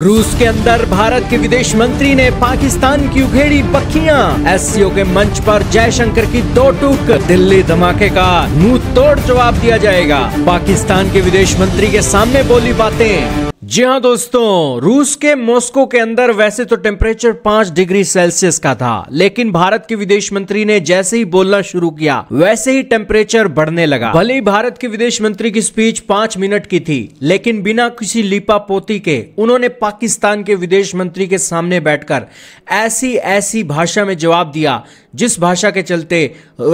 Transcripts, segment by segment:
रूस के अंदर भारत के विदेश मंत्री ने पाकिस्तान की उखेड़ी पक्खियां। एससीओ के मंच पर जयशंकर की दो टूक। दिल्ली धमाके का मुंह तोड़ जवाब दिया जाएगा। पाकिस्तान के विदेश मंत्री के सामने बोली बातें। जी हाँ दोस्तों, रूस के मॉस्को के अंदर वैसे तो टेम्परेचर 5 डिग्री सेल्सियस का था, लेकिन भारत के विदेश मंत्री ने जैसे ही बोलना शुरू किया वैसे ही टेम्परेचर बढ़ने लगा। भले ही भारत के विदेश मंत्री की स्पीच 5 मिनट की थी, लेकिन बिना किसी लीपापोती के उन्होंने पाकिस्तान के विदेश मंत्री के सामने बैठकर ऐसी भाषा में जवाब दिया, जिस भाषा के चलते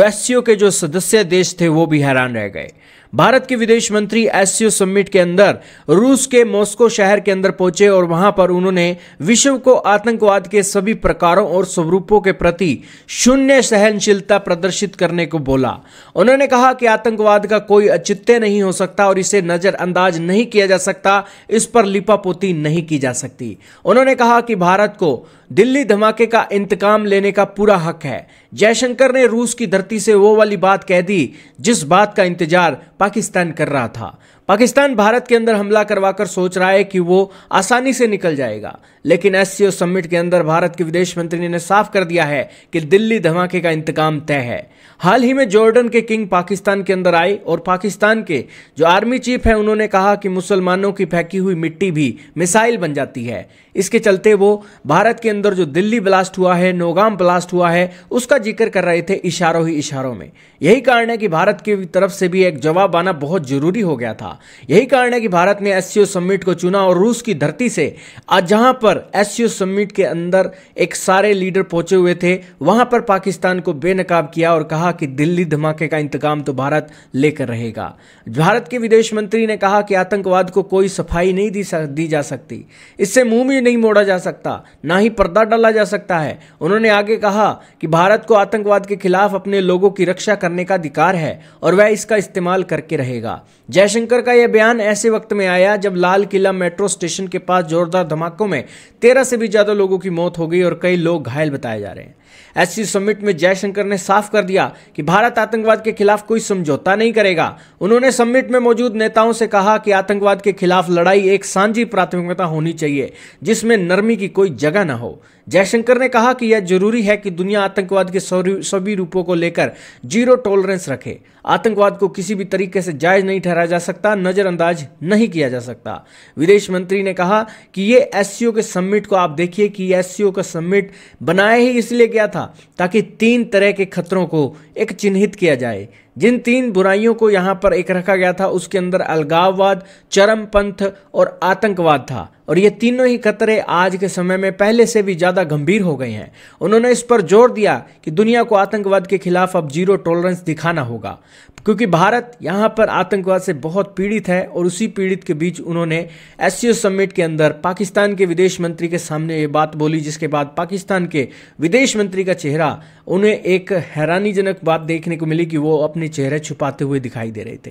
एससीओ के जो सदस्य देश थे वो भी हैरान रह गए। भारत के विदेश मंत्री एससीओ समिट के अंदर रूस के मॉस्को शहर के अंदर पहुंचे और वहां पर उन्होंने विश्व को आतंकवाद के सभी प्रकारों और स्वरूपों के प्रति शून्य सहनशीलता प्रदर्शित करने को बोला। उन्होंने कहा कि आतंकवाद का कोई औचित्य नहीं हो सकता और इसे नजरअंदाज नहीं किया जा सकता, इस पर लिपापोती नहीं की जा सकती। उन्होंने कहा कि भारत को दिल्ली धमाके का इंतकाम लेने का पूरा हक है। जयशंकर ने रूस की धरती से वो वाली बात कह दी जिस बात का इंतजार पाकिस्तान कर रहा था। पाकिस्तान भारत के अंदर हमला करवाकर सोच रहा है कि वो आसानी से निकल जाएगा, लेकिन एससीओ समिट के अंदर भारत के विदेश मंत्री ने साफ कर दिया है कि दिल्ली धमाके का इंतकाम तय है। हाल ही में जॉर्डन के किंग पाकिस्तान के अंदर आए और पाकिस्तान के जो आर्मी चीफ है उन्होंने कहा कि मुसलमानों की फेंकी हुई मिट्टी भी मिसाइल बन जाती है। इसके चलते वो भारत के अंदर जो दिल्ली ब्लास्ट हुआ है, नौगाम ब्लास्ट हुआ है, उसका जिक्र कर रहे थे इशारों ही इशारों में। यही कारण है कि भारत की तरफ से भी एक जवाब आना बहुत जरूरी हो गया था। यही कारण है कि भारत ने एससीओ समिट को चुना और रूस की धरती से आज जहां पर एससीओ समिट के अंदर एक सारे लीडर पहुंचे हुए थे, वहां पर पाकिस्तान को बेनकाब किया और कहा कि दिल्ली धमाके का इंतकाम तो भारत लेकर रहेगा। भारत के विदेश मंत्री ने कहा कि आतंकवाद को कोई सफाई नहीं दी जा सकती, इससे मुंह भी नहीं मोड़ा जा सकता, ना ही पर्दा डाला जा सकता है। उन्होंने आगे कहा कि भारत को आतंकवाद के खिलाफ अपने लोगों की रक्षा करने का अधिकार है और वह इसका इस्तेमाल करके रहेगा। जयशंकर का यह बयान ऐसे वक्त में आया जब लाल किला मेट्रो स्टेशन के पास जोरदार धमाकों में 13 से भी ज्यादा लोगों की मौत हो गई और कई लोग घायल बताए जा रहे हैं। एससीओ समिट में जयशंकर ने साफ कर दिया कि भारत आतंकवाद के खिलाफ कोई समझौता नहीं करेगा। उन्होंने समिट में मौजूद नेताओं से कहा कि आतंकवाद के खिलाफ लड़ाई एक सांझी प्राथमिकता होनी चाहिए, जिसमें नरमी की कोई जगह न हो। जयशंकर ने कहा कि यह जरूरी है कि दुनिया आतंकवाद के सभी रूपों को लेकर जीरो टॉलरेंस रखे। आतंकवाद को किसी भी तरीके से जायज नहीं ठहराया जा सकता, नजरअंदाज नहीं किया जा सकता। विदेश मंत्री ने कहा कि ये एससीओ के समिट को आप देखिए कि एससीओ का समिट बनाया ही इसलिए गया था ताकि 3 तरह के खतरों को एक चिन्हित किया जाए। जिन 3 बुराइयों को यहां पर एक रखा गया था उसके अंदर अलगाववाद, चरमपंथ और आतंकवाद था, और ये तीनों ही खतरे आज के समय में पहले से भी ज्यादा गंभीर हो गए हैं। उन्होंने इस पर जोर दिया कि दुनिया को आतंकवाद के खिलाफ अब जीरो टॉलरेंस दिखाना होगा, क्योंकि भारत यहां पर आतंकवाद से बहुत पीड़ित है। और उसी पीड़ित के बीच उन्होंने एससीओ समिट के अंदर पाकिस्तान के विदेश मंत्री के सामने ये बात बोली, जिसके बाद पाकिस्तान के विदेश मंत्री का चेहरा उन्हें एक हैरानीजनक बात देखने को मिली कि वो अपने चेहरे छुपाते हुए दिखाई दे रहे थे।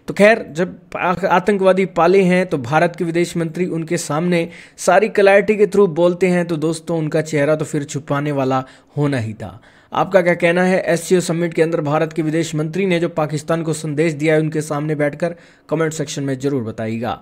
तो खैर, जब आतंकवादी पाले हैं तो भारत के विदेश मंत्री उनके सामने सारी क्लैरिटी के थ्रू बोलते हैं, तो दोस्तों उनका चेहरा तो फिर छुपाने वाला होना ही था। आपका क्या कहना है एससीओ समिट के अंदर भारत के विदेश मंत्री ने जो पाकिस्तान को संदेश दिया है उनके सामने बैठकर? कमेंट सेक्शन में जरूर बताइएगा।